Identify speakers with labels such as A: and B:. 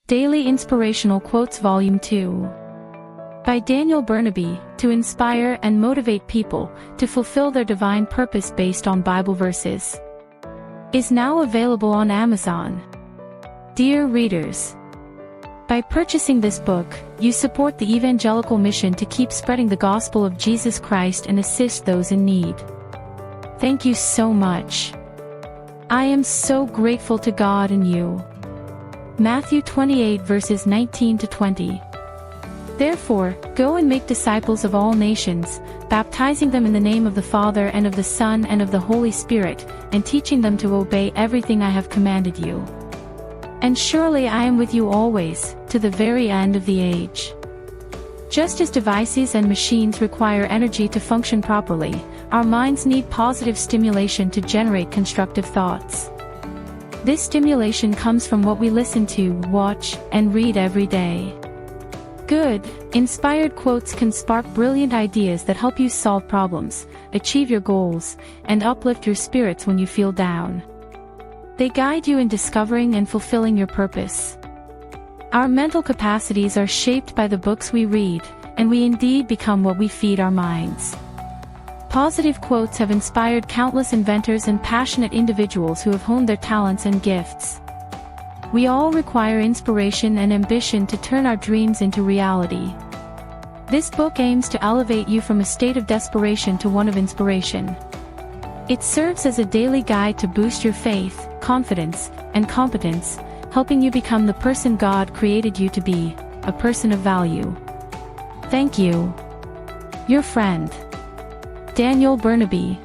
A: Daily Inspirational Quotes Volume 2. By Daniel Burnaby, to inspire and motivate people to fulfill their divine purpose based on Bible verses. Is now available on Amazon. Dear readers, by purchasing this book, you support the evangelical mission to keep spreading the gospel of Jesus Christ and assist those in need. Thank you so much. I am so grateful to God and you. Matthew 28 verses 19 to 20. Therefore, go and make disciples of all nations, baptizing them in the name of the Father and of the Son and of the Holy Spirit, and teaching them to obey everything I have commanded you. And surely I am with you always, to the very end of the age. Just as devices and machines require energy to function properly, our minds need positive stimulation to generate constructive thoughts. This stimulation comes from what we listen to, watch, and read every day. Good, inspired quotes can spark brilliant ideas that help you solve problems, achieve your goals, and uplift your spirits when you feel down. They guide you in discovering and fulfilling your purpose. Our mental capacities are shaped by the books we read, and we indeed become what we feed our minds. Positive quotes have inspired countless inventors and passionate individuals who have honed their talents and gifts. We all require inspiration and ambition to turn our dreams into reality. This book aims to elevate you from a state of desperation to one of inspiration. It serves as a daily guide to boost your faith, confidence, and competence, helping you become the person God created you to be, a person of value. Thank you. Your friend, Daniel Burnaby.